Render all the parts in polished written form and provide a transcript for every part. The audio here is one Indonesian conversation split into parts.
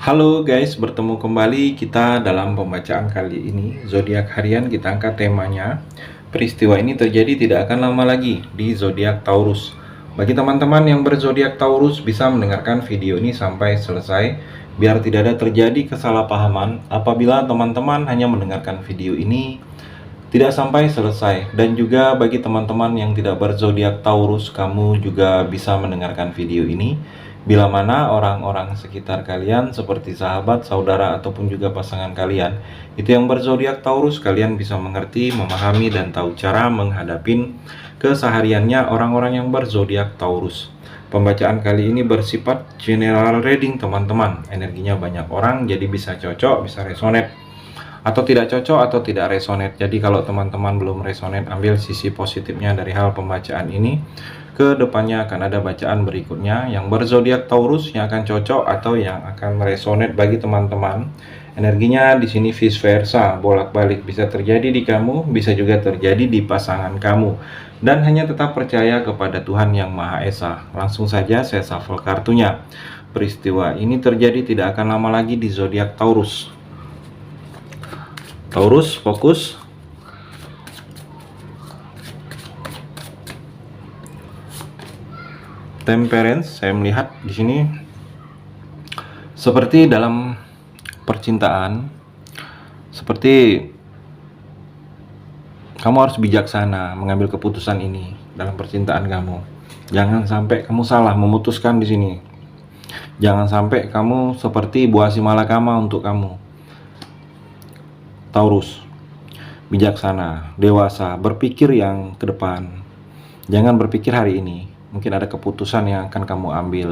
Halo guys, bertemu kembali kita dalam pembacaan kali ini. Zodiak harian kita angkat temanya. Peristiwa ini terjadi tidak akan lama lagi di zodiak Taurus. Bagi teman-teman yang berzodiak Taurus bisa mendengarkan video ini sampai selesai biar tidak ada terjadi kesalahpahaman apabila teman-teman hanya mendengarkan video ini tidak sampai selesai. Dan juga bagi teman-teman yang tidak berzodiak Taurus, kamu juga bisa mendengarkan video ini bila mana orang-orang sekitar kalian seperti sahabat, saudara, ataupun juga pasangan kalian itu yang berzodiak Taurus, kalian bisa mengerti, memahami, dan tahu cara menghadapin kesehariannya orang-orang yang berzodiak Taurus. Pembacaan kali ini bersifat general reading teman-teman. Energinya banyak orang, jadi bisa cocok, bisa resonate, atau tidak cocok, atau tidak resonate. Jadi kalau teman-teman belum resonate, ambil sisi positifnya dari hal pembacaan ini. Kedepannya akan ada bacaan berikutnya yang berzodiak Taurus yang akan cocok atau yang akan resonate bagi teman-teman. Energinya di sini vice versa, bolak-balik, bisa terjadi di kamu, bisa juga terjadi di pasangan kamu. Dan hanya tetap percaya kepada Tuhan Yang Maha Esa. Langsung saja saya shuffle kartunya. Peristiwa ini terjadi tidak akan lama lagi di zodiak Taurus. Taurus, fokus. Temperance, saya melihat di sini seperti dalam percintaan, seperti kamu harus bijaksana mengambil keputusan ini dalam percintaan kamu. Jangan sampai kamu salah memutuskan di sini. Jangan sampai kamu seperti buah si malakama untuk kamu. Taurus, bijaksana, dewasa, berpikir yang ke depan. Jangan berpikir hari ini. Mungkin ada keputusan yang akan kamu ambil,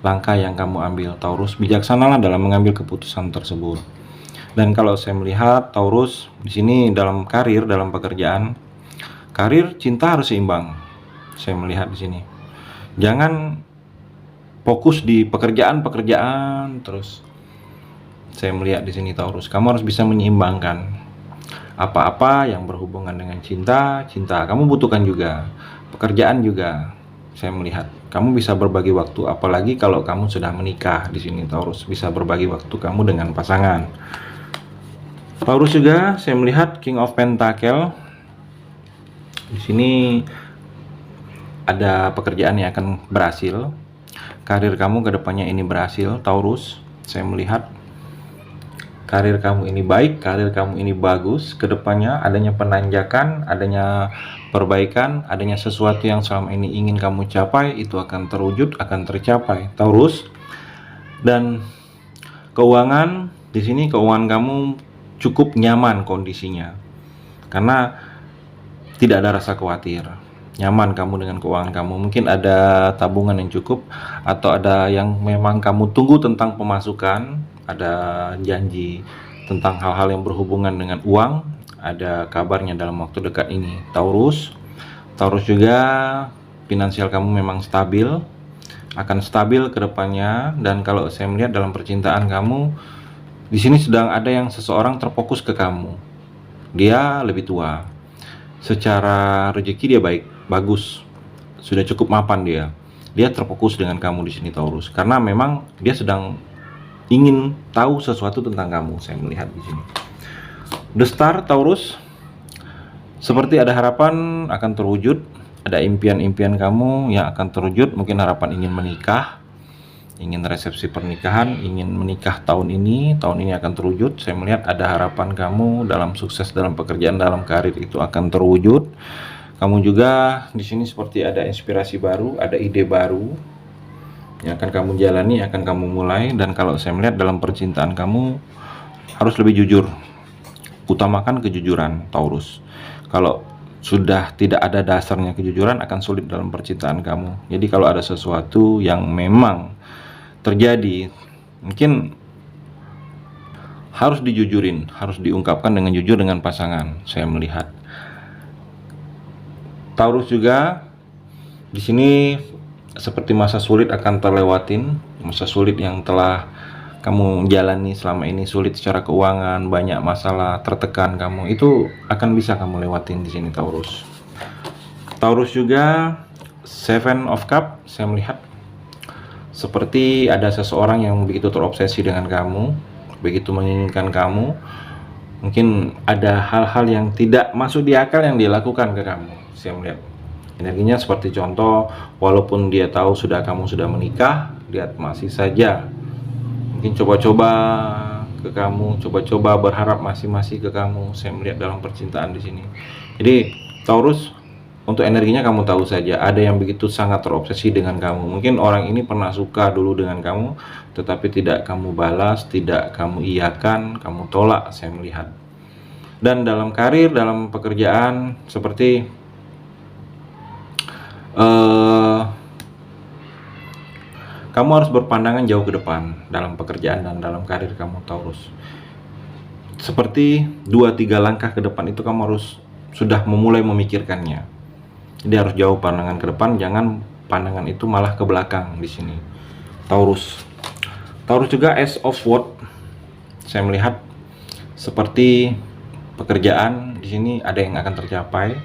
langkah yang kamu ambil. Taurus, bijaksanalah dalam mengambil keputusan tersebut. Dan kalau saya melihat Taurus di sini dalam karir, dalam pekerjaan, karir, cinta harus seimbang. Saya melihat di sini. Jangan fokus di pekerjaan terus. Saya melihat di sini Taurus, kamu harus bisa menyeimbangkan. Apa-apa yang berhubungan dengan cinta kamu butuhkan juga. Pekerjaan juga. Saya melihat kamu bisa berbagi waktu, apalagi kalau kamu sudah menikah di sini Taurus, bisa berbagi waktu kamu dengan pasangan. Taurus juga saya melihat King of Pentacle. Di sini ada pekerjaan yang akan berhasil. Karir kamu ke depannya ini berhasil, Taurus. Saya melihat karir kamu ini baik, karir kamu ini bagus. Kedepannya adanya penanjakan, adanya perbaikan, adanya sesuatu yang selama ini ingin kamu capai, itu akan terwujud, akan tercapai, Taurus. Dan keuangan, di sini keuangan kamu cukup nyaman kondisinya, karena tidak ada rasa khawatir. Nyaman kamu dengan keuangan kamu. Mungkin ada tabungan yang cukup, atau ada yang memang kamu tunggu tentang pemasukan. Ada janji tentang hal-hal yang berhubungan dengan uang, ada kabarnya dalam waktu dekat ini, Taurus. Taurus juga finansial kamu memang stabil, akan stabil ke depannya. Dan kalau saya melihat dalam percintaan kamu, di sini sedang ada yang seseorang terfokus ke kamu. Dia lebih tua. Secara rezeki dia baik, bagus. Sudah cukup mapan dia. Dia terfokus dengan kamu di sini Taurus, karena memang dia sedang ingin tahu sesuatu tentang kamu. Saya melihat di sini. The Star Taurus, seperti ada harapan akan terwujud, ada impian-impian kamu yang akan terwujud. Mungkin harapan ingin menikah, ingin resepsi pernikahan, ingin menikah tahun ini akan terwujud. Saya melihat ada harapan kamu dalam sukses dalam pekerjaan, dalam karir, itu akan terwujud. Kamu juga di sini seperti ada inspirasi baru, ada ide baru yang akan kamu jalani, akan kamu mulai. Dan kalau saya melihat dalam percintaan kamu harus lebih jujur. Utamakan kejujuran Taurus. Kalau sudah tidak ada dasarnya kejujuran, akan sulit dalam percintaan kamu. Jadi kalau ada sesuatu yang memang terjadi, mungkin harus dijujurin, harus diungkapkan dengan jujur dengan pasangan. Saya melihat Taurus juga di sini seperti masa sulit akan terlewatin. Masa sulit yang telah kamu jalani selama ini, sulit secara keuangan, banyak masalah, tertekan kamu, itu akan bisa kamu lewatin di sini Taurus. Taurus juga Seven of Cup, saya melihat Seperti ada seseorang yang begitu terobsesi dengan kamu, begitu menginginkan kamu. Mungkin ada hal-hal yang tidak masuk di akal yang dia lakukan ke kamu. Saya melihat energinya seperti contoh, walaupun dia tahu kamu sudah menikah, dia masih saja mungkin coba-coba ke kamu, coba-coba berharap masih ke kamu. Saya melihat dalam percintaan di sini. Jadi Taurus, untuk energinya kamu tahu saja, ada yang begitu sangat terobsesi dengan kamu. Mungkin orang ini pernah suka dulu dengan kamu, tetapi tidak kamu balas, tidak kamu iyakan, kamu tolak, saya melihat. Dan dalam karir, dalam pekerjaan, seperti kamu harus berpandangan jauh ke depan dalam pekerjaan dan dalam karir kamu, Taurus. Seperti 2-3 langkah ke depan itu kamu harus sudah memulai memikirkannya. Jadi harus jauh pandangan ke depan, jangan pandangan itu malah ke belakang di sini, Taurus. Taurus juga Ace of Swords. Saya melihat seperti pekerjaan di sini ada yang akan tercapai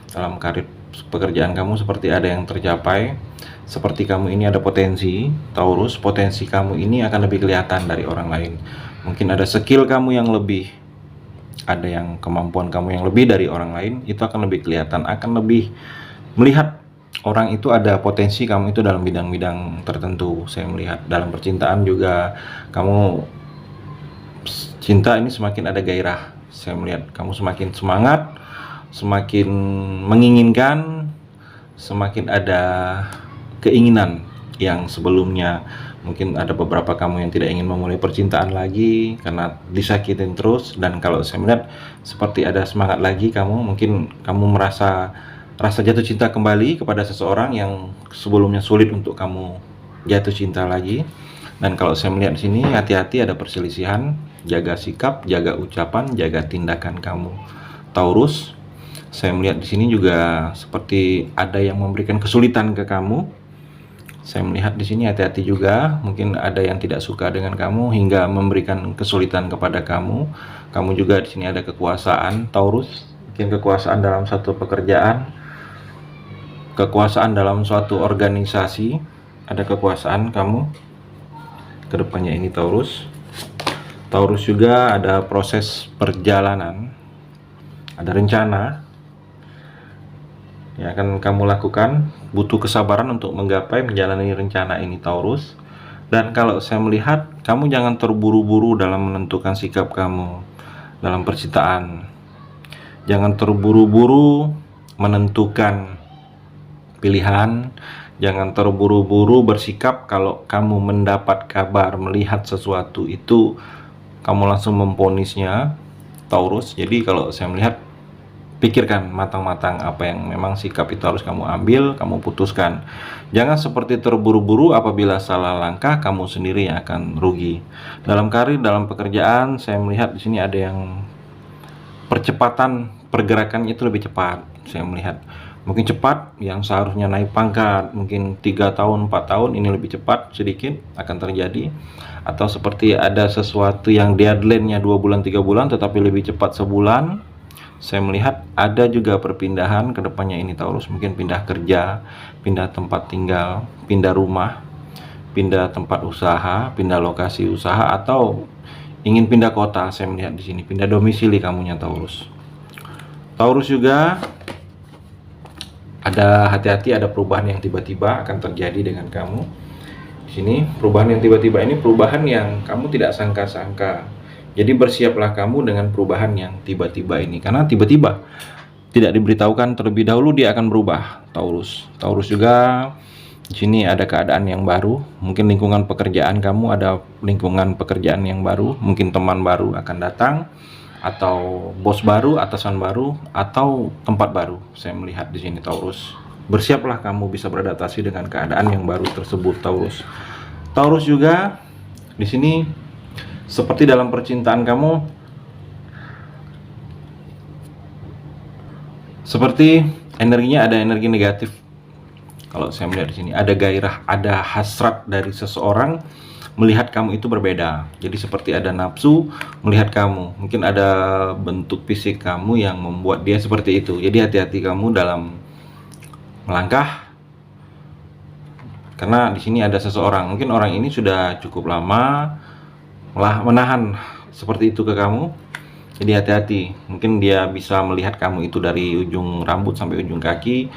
dalam karir pekerjaan kamu, seperti ada yang tercapai. Seperti kamu ini ada potensi, Taurus. Potensi kamu ini akan lebih kelihatan dari orang lain. Mungkin ada skill kamu yang lebih, ada yang kemampuan kamu yang lebih dari orang lain. Itu akan lebih kelihatan, akan lebih melihat orang itu ada potensi kamu itu dalam bidang-bidang tertentu. Saya melihat dalam percintaan juga, kamu cinta ini semakin ada gairah. Saya melihat kamu semakin semangat, semakin menginginkan, semakin ada keinginan yang sebelumnya mungkin ada beberapa kamu yang tidak ingin memulai percintaan lagi karena disakitin terus. Dan kalau saya melihat seperti ada semangat lagi, kamu mungkin kamu merasa rasa jatuh cinta kembali kepada seseorang yang sebelumnya sulit untuk kamu jatuh cinta lagi. Dan kalau saya melihat di sini, hati-hati ada perselisihan, jaga sikap, jaga ucapan, jaga tindakan kamu, Taurus. Saya melihat di sini juga seperti ada yang memberikan kesulitan ke kamu. Saya melihat di sini hati-hati juga, mungkin ada yang tidak suka dengan kamu hingga memberikan kesulitan kepada kamu. Kamu juga di sini ada kekuasaan, Taurus. Mungkin kekuasaan dalam satu pekerjaan, kekuasaan dalam suatu organisasi, ada kekuasaan kamu kedepannya ini, Taurus. Taurus juga ada proses perjalanan, ada rencana yang akan kamu lakukan, butuh kesabaran untuk menggapai menjalani rencana ini, Taurus. Dan kalau saya melihat, kamu jangan terburu-buru dalam menentukan sikap kamu dalam percintaan. Jangan terburu-buru menentukan pilihan, jangan terburu-buru bersikap. Kalau kamu mendapat kabar, melihat sesuatu itu, kamu langsung memvonisnya, Taurus. Jadi kalau saya melihat, pikirkan matang-matang apa yang memang sikap itu harus kamu ambil, kamu putuskan. Jangan seperti terburu-buru, apabila salah langkah kamu sendiri yang akan rugi. Dalam karir, dalam pekerjaan, saya melihat di sini ada yang percepatan pergerakannya itu lebih cepat. Saya melihat mungkin cepat, yang seharusnya naik pangkat mungkin 3 tahun 4 tahun, ini lebih cepat sedikit akan terjadi. Atau seperti ada sesuatu yang deadline-nya 2 bulan 3 bulan tetapi lebih cepat sebulan. Saya melihat ada juga perpindahan ke depannya ini, Taurus. Mungkin pindah kerja, pindah tempat tinggal, pindah rumah, pindah tempat usaha, pindah lokasi usaha, atau ingin pindah kota. Saya melihat di sini pindah domisili kamunya, Taurus. Taurus juga ada hati-hati, ada perubahan yang tiba-tiba akan terjadi dengan kamu. Di sini perubahan yang tiba-tiba ini perubahan yang kamu tidak sangka-sangka. Jadi bersiaplah kamu dengan perubahan yang tiba-tiba ini, karena tiba-tiba tidak diberitahukan terlebih dahulu dia akan berubah, Taurus. Taurus juga di sini ada keadaan yang baru, mungkin lingkungan pekerjaan kamu ada lingkungan pekerjaan yang baru, mungkin teman baru akan datang, atau bos baru, atasan baru, atau tempat baru. Saya melihat di sini, Taurus. Bersiaplah kamu bisa beradaptasi dengan keadaan yang baru tersebut, Taurus. Taurus juga di sini seperti dalam percintaan kamu, seperti energinya ada energi negatif. Kalau saya melihat di sini ada gairah, ada hasrat dari seseorang melihat kamu itu berbeda. Jadi seperti ada nafsu melihat kamu. Mungkin ada bentuk fisik kamu yang membuat dia seperti itu. Jadi hati-hati kamu dalam melangkah. Karena di sini ada seseorang, mungkin orang ini sudah cukup lama menahan seperti itu ke kamu. Jadi hati-hati, mungkin dia bisa melihat kamu itu dari ujung rambut sampai ujung kaki.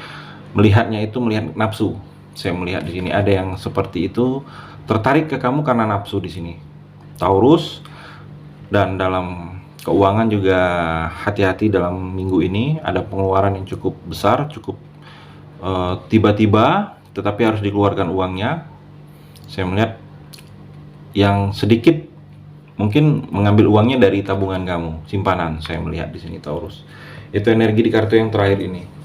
Melihatnya itu melihat nafsu. Saya melihat di sini ada yang seperti itu, tertarik ke kamu karena nafsu di sini. Taurus. Dan dalam keuangan juga hati-hati dalam minggu ini, ada pengeluaran yang cukup besar, cukup tiba-tiba, tetapi harus dikeluarkan uangnya. Saya melihat yang sedikit mungkin mengambil uangnya dari tabungan kamu, simpanan. Saya melihat di sini Taurus. Itu energi di kartu yang terakhir ini.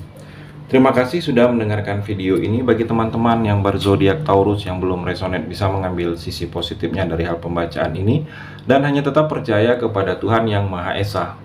Terima kasih sudah mendengarkan video ini. Bagi teman-teman yang berzodiak Taurus yang belum resonate, bisa mengambil sisi positifnya dari hal pembacaan ini dan hanya tetap percaya kepada Tuhan Yang Maha Esa.